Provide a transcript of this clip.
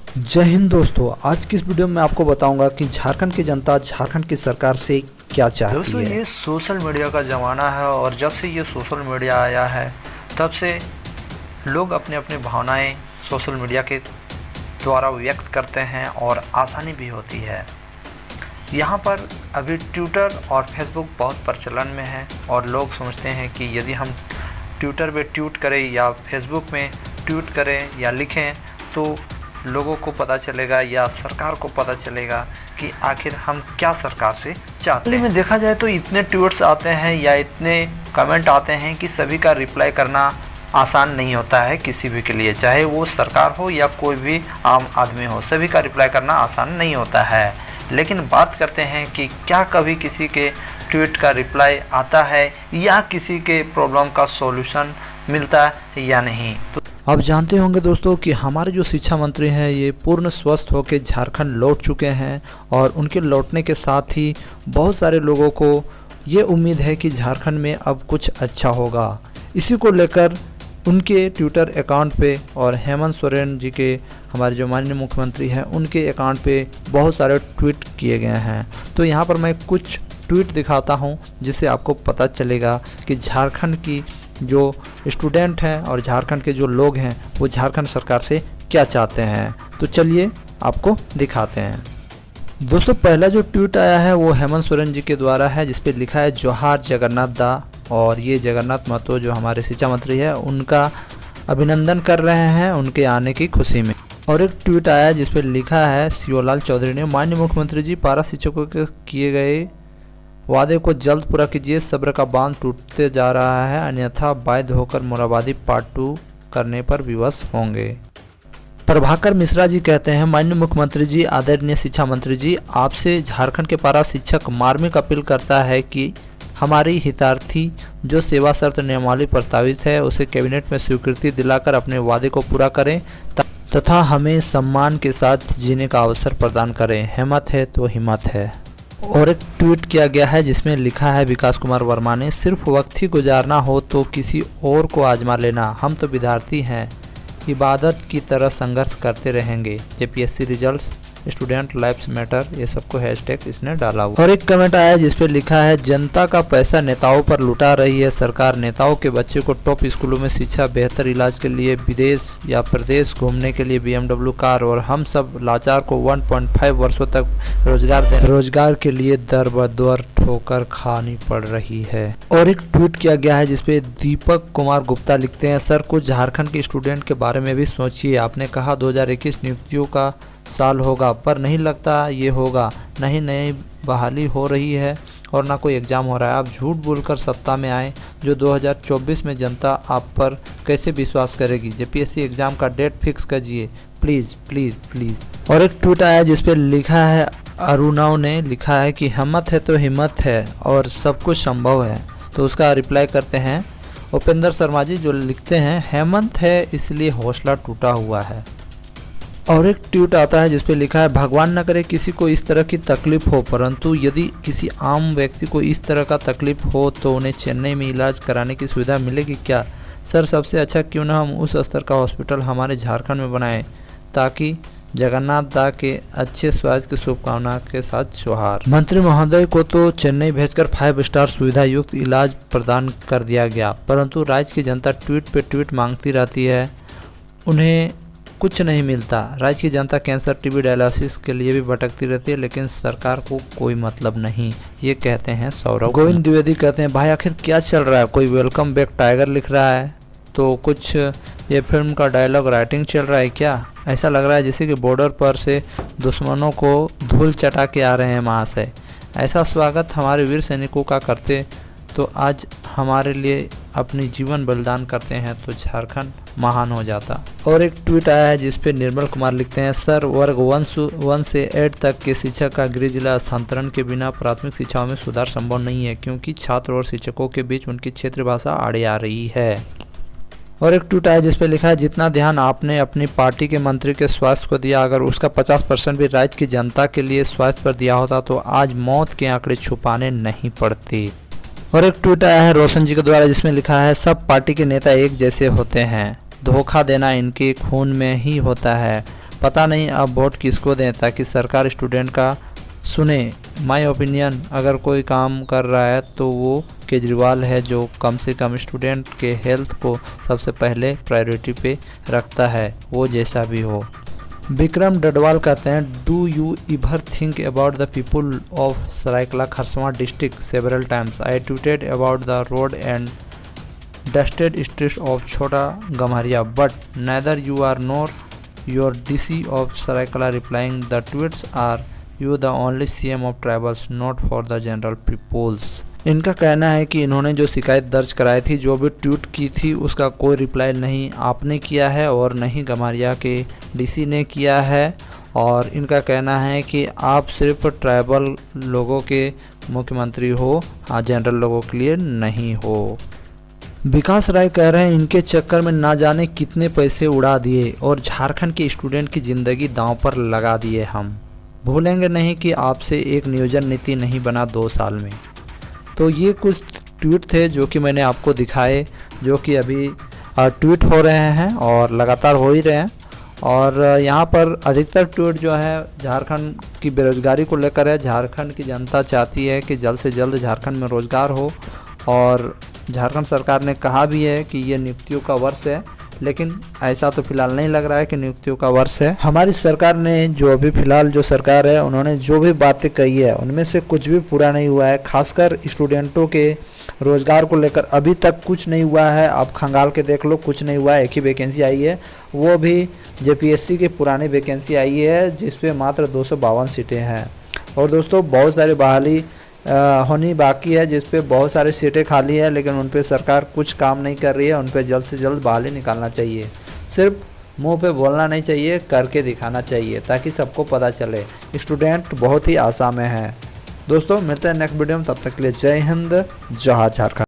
जय हिंद दोस्तों। आज की इस वीडियो में आपको बताऊंगा कि झारखंड की जनता झारखंड की सरकार से क्या चाहती दोस्तों है। ये सोशल मीडिया का ज़माना है और जब से ये सोशल मीडिया आया है तब से लोग अपने अपने भावनाएं सोशल मीडिया के द्वारा व्यक्त करते हैं और आसानी भी होती है। यहाँ पर अभी ट्विटर और फेसबुक बहुत प्रचलन में है और लोग सोचते हैं कि यदि हम ट्विटर पे ट्वीट करें या फेसबुक में ट्वीट करें या लिखें तो लोगों को पता चलेगा या सरकार को पता चलेगा कि आखिर हम क्या सरकार से चाहते हैं। में देखा जाए तो इतने ट्वीट्स आते हैं या इतने कमेंट आते हैं कि सभी का रिप्लाई करना आसान नहीं होता है किसी भी के लिए, चाहे वो सरकार हो या कोई भी आम आदमी हो, सभी का रिप्लाई करना आसान नहीं होता है। लेकिन बात करते हैं कि क्या कभी किसी के ट्वीट का रिप्लाई आता है या किसी के प्रॉब्लम का सॉल्यूशन मिलता है या नहीं। तो आप जानते होंगे दोस्तों कि हमारे जो शिक्षा मंत्री हैं ये पूर्ण स्वस्थ होकर झारखंड लौट चुके हैं और उनके लौटने के साथ ही बहुत सारे लोगों को ये उम्मीद है कि झारखंड में अब कुछ अच्छा होगा। इसी को लेकर उनके ट्विटर अकाउंट पे और हेमंत सोरेन जी के हमारे जो माननीय मुख्यमंत्री हैं उनके अकाउंट पे बहुत सारे ट्वीट किए गए हैं। तो यहाँ पर मैं कुछ ट्वीट दिखाता हूँ जिससे आपको पता चलेगा कि झारखंड की जो स्टूडेंट हैं और झारखंड के जो लोग हैं वो झारखंड सरकार से क्या चाहते हैं। तो चलिए आपको दिखाते हैं। दोस्तों पहला जो ट्वीट आया है वो हेमंत सोरेन जी के द्वारा है जिस पे लिखा है जोहार जगन्नाथ दा, और ये जगन्नाथ महतो जो हमारे शिक्षा मंत्री है उनका अभिनंदन कर रहे हैं उनके आने की खुशी में। और एक ट्वीट आया जिस पे लिखा है शिवलाल चौधरी ने, माननीय मुख्यमंत्री जी पारा शिक्षकों के किए गए वादे को जल्द पूरा कीजिए, सब्र का बांध टूटते जा रहा है, अन्यथा बाध्य होकर मोराबादी पार्ट 2 करने पर विवश होंगे। प्रभाकर मिश्रा जी कहते हैं, माननीय मुख्यमंत्री जी आदरणीय शिक्षा मंत्री जी, आपसे झारखंड के पारा शिक्षक मार्मिक अपील करता है कि हमारी हितार्थी जो सेवा शर्त नियमावली प्रस्तावित है उसे कैबिनेट में स्वीकृति दिलाकर अपने वादे को पूरा करें तथा हमें सम्मान के साथ जीने का अवसर प्रदान करें। हिम्मत है तो हिम्मत है। और एक ट्वीट किया गया है जिसमें लिखा है विकास कुमार वर्मा ने, सिर्फ वक्त ही गुजारना हो तो किसी और को आजमा लेना, हम तो विद्यार्थी हैं, इबादत की तरह संघर्ष करते रहेंगे। JPSC results student lives matter, ये सबको हैशटैग इसने डाला हुआ। और एक कमेंट आया जिस पे लिखा है, जनता का पैसा नेताओं पर लुटा रही है सरकार, नेताओं के बच्चे को टॉप स्कूलों में शिक्षा, बेहतर इलाज के लिए विदेश या प्रदेश घूमने के लिए BMW कार, और हम सब लाचार को 1.5 वर्षों तक रोजगार के लिए दर बदर ठोकर खानी पड़ रही है। और एक ट्वीट किया गया है जिसपे दीपक कुमार गुप्ता लिखते हैं, सर कुछ झारखंड के स्टूडेंट के बारे में भी सोचिए, आपने कहा 2021 नियुक्तियों का साल होगा पर नहीं लगता ये होगा, नहीं नई बहाली हो रही है और ना कोई एग्ज़ाम हो रहा है। आप झूठ बोलकर सत्ता में आए, जो 2024 में जनता आप पर कैसे विश्वास करेगी। जेपीएससी एग्ज़ाम का डेट फिक्स कीजिए प्लीज़ प्लीज़ प्लीज़। और एक ट्वीट आया जिस पे लिखा है, अरुणाव ने लिखा है कि हिम्मत है तो हिम्मत है और सब कुछ संभव है। तो उसका रिप्लाई करते हैं उपेंद्र शर्मा जी जो लिखते हैं, हेमंत है इसलिए हौसला टूटा हुआ है। और एक ट्वीट आता है जिस पे लिखा है, भगवान न करे किसी को इस तरह की तकलीफ हो, परंतु यदि किसी आम व्यक्ति को इस तरह का तकलीफ हो तो उन्हें चेन्नई में इलाज कराने की सुविधा मिलेगी क्या? सर सबसे अच्छा क्यों ना हम उस स्तर का हॉस्पिटल हमारे झारखंड में बनाएं ताकि जगन्नाथ दा के अच्छे स्वास्थ्य की शुभकामना के साथ जोहार। मंत्री महोदय को तो चेन्नई भेजकर 5 स्टार सुविधा युक्त इलाज प्रदान कर दिया गया, परंतु राज्य की जनता ट्वीट पे ट्वीट मांगती रहती है, उन्हें कुछ नहीं मिलता। राज्य की जनता कैंसर टीबी डायलिसिस के लिए भी भटकती रहती है लेकिन सरकार को कोई मतलब नहीं। ये कहते हैं सौरभ। गोविंद द्विवेदी कहते हैं, भाई आखिर क्या चल रहा है, कोई वेलकम बैक टाइगर लिख रहा है तो कुछ ये फिल्म का डायलॉग राइटिंग चल रहा है क्या? ऐसा लग रहा है जैसे कि बॉर्डर पर से दुश्मनों को धूल चटा के आ रहे हैं महाशय। ऐसा स्वागत हमारे वीर सैनिकों का करते तो आज हमारे लिए अपनी जीवन बलिदान करते हैं तो झारखंड महान हो जाता। और एक ट्वीट आया है जिस पे निर्मल कुमार लिखते हैं, सर वर्ग 1 से 8 तक के शिक्षक का गृह जिला स्थानांतरण के बिना प्राथमिक शिक्षाओं में सुधार संभव नहीं है क्योंकि छात्र और शिक्षकों के बीच उनकी क्षेत्रीय भाषा आड़े आ रही है। और एक ट्वीट आया जिस पे लिखा है, जितना ध्यान आपने अपनी पार्टी के मंत्री के स्वास्थ्य को दिया, अगर उसका 50% भी राज्य की जनता के लिए स्वास्थ्य पर दिया होता तो आज मौत के आंकड़े छुपाने नहीं पड़ते। और एक ट्वीट आया है रोशन जी के द्वारा जिसमें लिखा है, सब पार्टी के नेता एक जैसे होते हैं, धोखा देना इनके खून में ही होता है, पता नहीं अब वोट किसको दें ताकि सरकार स्टूडेंट का सुने। माय ओपिनियन, अगर कोई काम कर रहा है तो वो केजरीवाल है, जो कम से कम स्टूडेंट के हेल्थ को सबसे पहले प्रायोरिटी पे रखता है, वो जैसा भी हो। विक्रम डडवाल कहते हैं, do you ever think about the people of Saraikela Kharsawan district several times? I tweeted about the road and dusted streets of Chhota Gamharia, but neither you are nor your DC of Saraikala replying the tweets are you the only CM of tribals, not for the general peoples। इनका कहना है कि इन्होंने जो शिकायत दर्ज कराई थी, जो भी ट्वीट की थी, उसका कोई रिप्लाई नहीं आपने किया है और नहीं गम्हरिया के DC ने किया है। और इनका कहना है कि आप सिर्फ ट्राइबल लोगों के मुख्यमंत्री हो, हाँ जनरल लोगों के लिए नहीं हो। विकास राय कह रहे हैं, इनके चक्कर में ना जाने कितने पैसे उड़ा दिए और झारखंड के स्टूडेंट की ज़िंदगी दांव पर लगा दिए। हम भूलेंगे नहीं कि आपसे एक नियोजन नीति नहीं बना 2 साल में। तो ये कुछ ट्वीट थे जो कि मैंने आपको दिखाए, जो कि अभी ट्वीट हो रहे हैं और लगातार हो ही रहे हैं। और यहाँ पर अधिकतर ट्वीट जो है झारखंड की बेरोज़गारी को लेकर है। झारखंड की जनता चाहती है कि जल्द से जल्द झारखंड में रोज़गार हो, और झारखंड सरकार ने कहा भी है कि ये नियुक्तियों का वर्ष है, लेकिन ऐसा तो फिलहाल नहीं लग रहा है कि नियुक्तियों का वर्ष है। हमारी सरकार ने जो अभी फिलहाल जो सरकार है, उन्होंने जो भी बातें कही है उनमें से कुछ भी पूरा नहीं हुआ है। खासकर स्टूडेंटों के रोज़गार को लेकर अभी तक कुछ नहीं हुआ है। आप खंगाल के देख लो, कुछ नहीं हुआ है। एक ही वैकेंसी आई है, वो भी JPSC की पुरानी वैकेंसी आई है, जिस पे मात्र 252 सीटें हैं। और दोस्तों बहुत सारी बहाली होनी बाकी है, जिस पे बहुत सारी सीटें खाली है, लेकिन उन पे सरकार कुछ काम नहीं कर रही है। उन पे जल्द से जल्द बहाली निकालना चाहिए। सिर्फ मुंह पे बोलना नहीं चाहिए, करके दिखाना चाहिए, ताकि सबको पता चले स्टूडेंट बहुत ही आशा में है। दोस्तों मिलते हैं नेक्स्ट वीडियो में, तब तक के लिए जय हिंद, जय झारखंड।